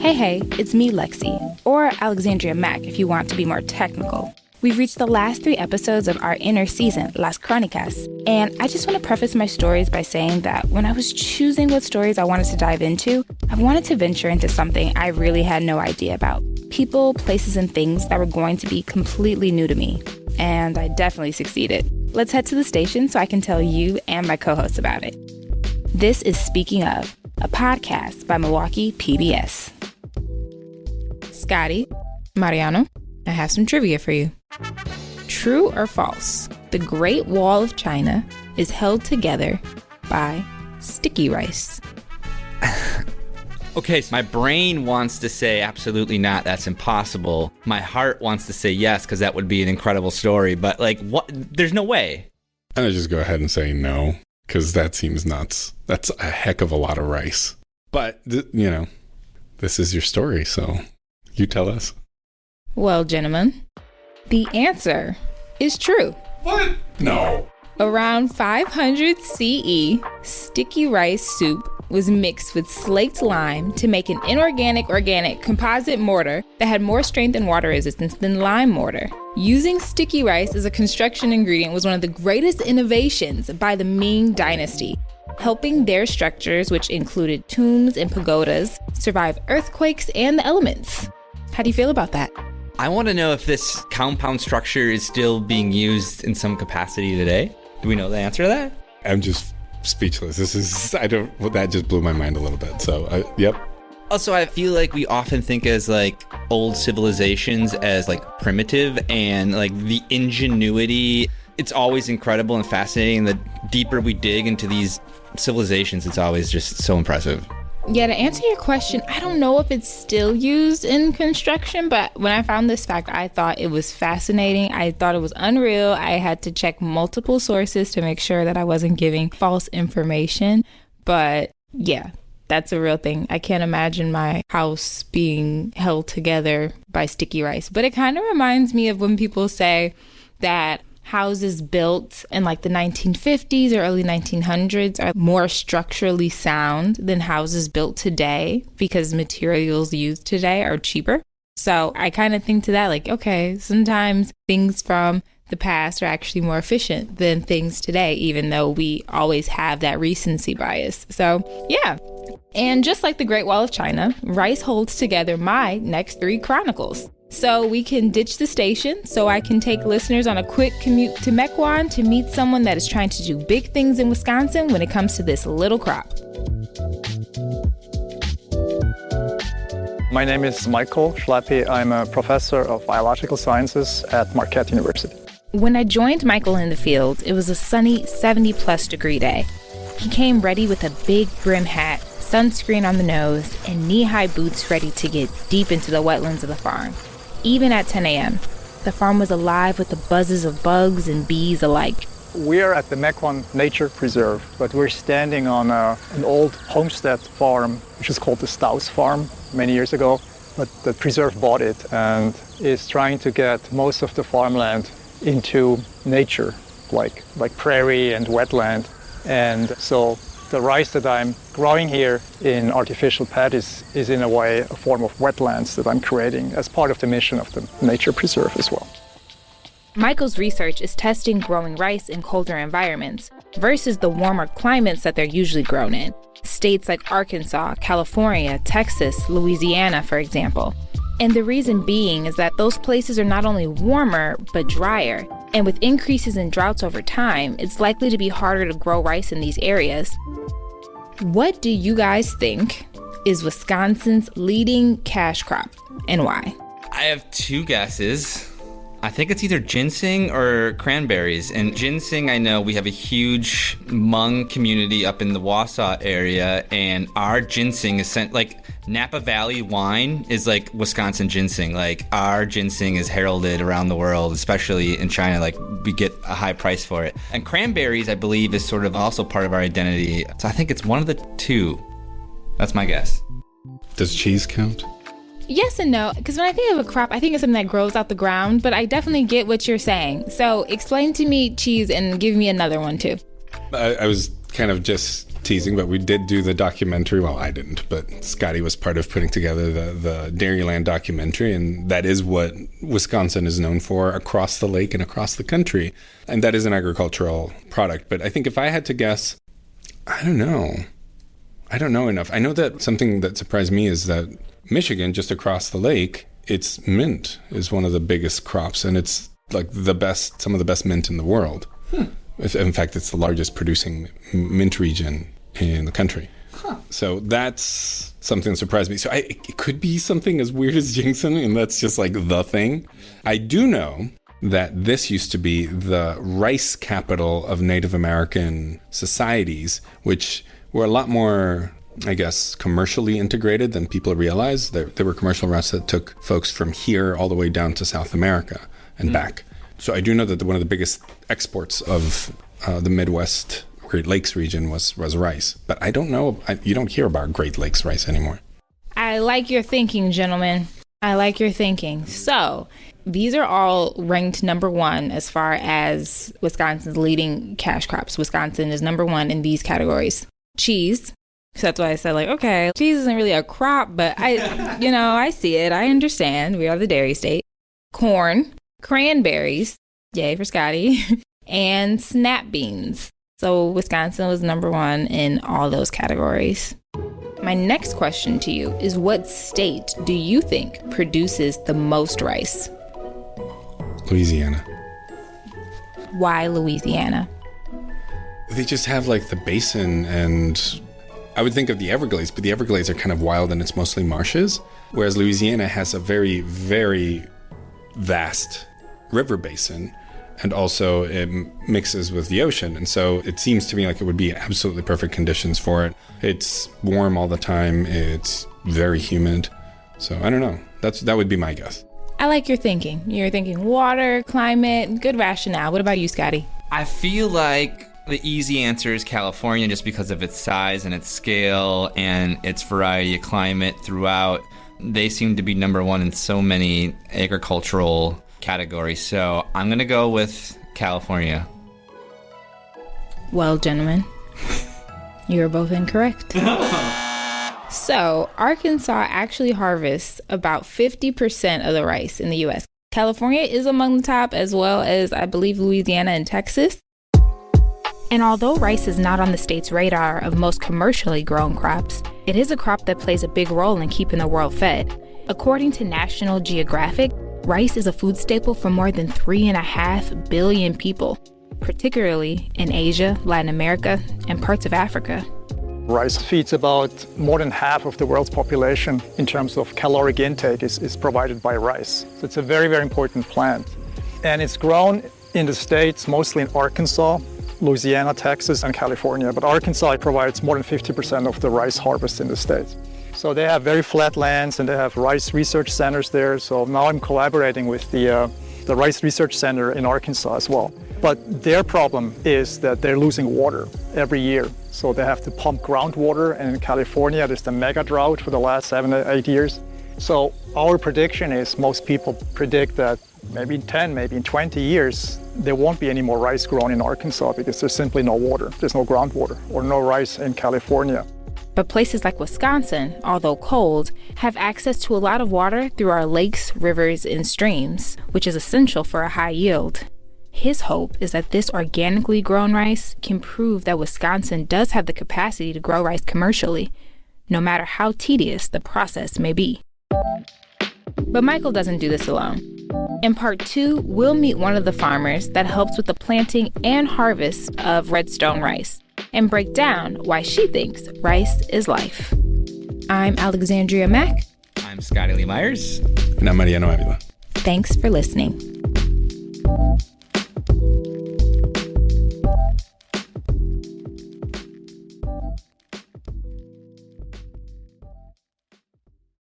Hey, it's me, Lexi, or Alexandria Mack if you want to be more technical. We've reached the last 3 episodes of our inner season, Las Crónicas, and I just want to preface my stories by saying that when I was choosing what stories I wanted to dive into, I wanted to venture into something I really had no idea about. People, places, and things that were going to be completely new to me, and I definitely succeeded. Let's head to the station so I can tell you and my co-hosts about it. This is Speaking Of, a podcast by Milwaukee PBS. Scotty, Mariano, I have some trivia for you. True or false? The Great Wall of China is held together by sticky rice. Okay, so my brain wants to say absolutely not, that's impossible. My heart wants to say yes, because that would be an incredible story. But what? There's no way. I'm gonna just go ahead and say no, because that seems nuts. That's a heck of a lot of rice. But, this is your story, so you tell us. Well, gentlemen, the answer is true. What? No. Around 500 CE, sticky rice soup was mixed with slaked lime to make an inorganic-organic composite mortar that had more strength and water resistance than lime mortar. Using sticky rice as a construction ingredient was one of the greatest innovations by the Ming Dynasty, helping their structures, which included tombs and pagodas, survive earthquakes and the elements. How do you feel about that? I want to know if this compound structure is still being used in some capacity today. Do we know the answer to that? I'm just speechless. That just blew my mind a little bit. So, yep. Also, I feel like we often think as old civilizations as primitive, and the ingenuity. It's always incredible and fascinating. The deeper we dig into these civilizations, it's always just so impressive. Yeah, to answer your question, I don't know if it's still used in construction, but when I found this fact, I thought it was fascinating. I thought it was unreal. I had to check multiple sources to make sure that I wasn't giving false information. But yeah, that's a real thing. I can't imagine my house being held together by sticky rice. But it kind of reminds me of when people say that houses built in the 1950s or early 1900s are more structurally sound than houses built today because materials used today are cheaper. So I kind of think to that, okay, sometimes things from the past are actually more efficient than things today, even though we always have that recency bias. So yeah. And just like the Great Wall of China, rice holds together my next 3 chronicles. So we can ditch the station so I can take listeners on a quick commute to Mequon to meet someone that is trying to do big things in Wisconsin when it comes to this little crop. My name is Michael Schläppi. I'm a professor of biological sciences at Marquette University. When I joined Michael in the field, it was a sunny 70-plus degree day. He came ready with a big brim hat, sunscreen on the nose, and knee-high boots ready to get deep into the wetlands of the farm. Even at 10 a.m., the farm was alive with the buzzes of bugs and bees alike. We are at the Mequon Nature Preserve, but we're standing on an old homestead farm, which is called the Staus Farm, many years ago. But the preserve bought it and is trying to get most of the farmland into nature, like prairie and wetland. And so the rice that I'm growing here in artificial pad is in a way a form of wetlands that I'm creating as part of the mission of the nature preserve as well. Michael's research is testing growing rice in colder environments versus the warmer climates that they're usually grown in. States like Arkansas, California, Texas, Louisiana, for example. And the reason being is that those places are not only warmer, but drier. And with increases in droughts over time, it's likely to be harder to grow rice in these areas. What do you guys think is Wisconsin's leading cash crop, and why? I have 2 guesses. I think it's either ginseng or cranberries. And ginseng, I know we have a huge Hmong community up in the Waukesha area, and our ginseng is sent, Napa Valley wine is Wisconsin ginseng. Our ginseng is heralded around the world, especially in China. We get a high price for it. And cranberries, I believe, is sort of also part of our identity. So I think it's one of the 2. That's my guess. Does cheese count? Yes and no, because when I think of a crop, I think of something that grows out the ground, but I definitely get what you're saying. So explain to me cheese and give me another one too. I was kind of just teasing, but we did do the documentary. Well, I didn't, but Scotty was part of putting together the Dairyland documentary, and that is what Wisconsin is known for across the lake and across the country. And that is an agricultural product. But I think if I had to guess, I don't know enough. I know that something that surprised me is that Michigan, just across the lake, its mint is one of the biggest crops, and it's like some of the best mint in the world. In fact, it's the largest producing mint region in the country. So that's something that surprised me. So it could be something as weird as ginseng, and that's just like the thing. I do know that this used to be the rice capital of Native American societies, which were a lot more, I guess, commercially integrated than people realize. There were commercial routes that took folks from here all the way down to South America and back. So I do know that one of the biggest exports of the Midwest Great Lakes region was rice. But I don't know, you don't hear about Great Lakes rice anymore. I like your thinking, gentlemen. I like your thinking. So these are all ranked number one as far as Wisconsin's leading cash crops. Wisconsin is number one in these categories. Cheese. So that's why I said, like, okay, cheese isn't really a crop, but I see it. I understand. We are the dairy state. Corn. Cranberries, yay for Scotty, and snap beans. So Wisconsin was number one in all those categories. My next question to you is, what state do you think produces the most rice? Louisiana. Why Louisiana? They just have like the basin, and I would think of the Everglades, but the Everglades are kind of wild and it's mostly marshes, whereas Louisiana has a very, very vast river basin, and also it mixes with the ocean, and so it seems to me like it would be absolutely perfect conditions for it. It's warm all the time, it's very humid, so I don't know, that would be my guess. I like your thinking. You're thinking water, climate, good rationale. What about you, Scotty? I feel like the easy answer is California, just because of its size and its scale and its variety of climate throughout. They seem to be number one in so many agricultural categories, so I'm gonna go with California. Well, gentlemen, you're both incorrect. So Arkansas actually harvests about 50% of the rice in the U.S. California is among the top, as well as, I believe, Louisiana and Texas. And although rice is not on the state's radar of most commercially grown crops, it is a crop that plays a big role in keeping the world fed. According to National Geographic, rice is a food staple for more than 3.5 billion people, particularly in Asia, Latin America, and parts of Africa. Rice feeds about more than half of the world's population in terms of caloric intake is provided by rice. So it's a very, very important plant. And it's grown in the states, mostly in Arkansas, Louisiana, Texas, and California. But Arkansas provides more than 50% of the rice harvest in the states. So they have very flat lands, and they have rice research centers there. So now I'm collaborating with the Rice Research Center in Arkansas as well. But their problem is that they're losing water every year. So they have to pump groundwater, and in California there's the mega drought for the last 7 or 8 years. So our prediction is, most people predict that maybe in 10, maybe in 20 years, there won't be any more rice grown in Arkansas because there's simply no water. There's no groundwater or no rice in California. But places like Wisconsin, although cold, have access to a lot of water through our lakes, rivers, and streams, which is essential for a high yield. His hope is that this organically grown rice can prove that Wisconsin does have the capacity to grow rice commercially, no matter how tedious the process may be. But Michael doesn't do this alone. In part 2, we'll meet one of the farmers that helps with the planting and harvest of redstone rice, and break down why she thinks rice is life. I'm Alexandria Mack. I'm Scotty Lee Myers. And I'm Mariano Avila. Thanks for listening.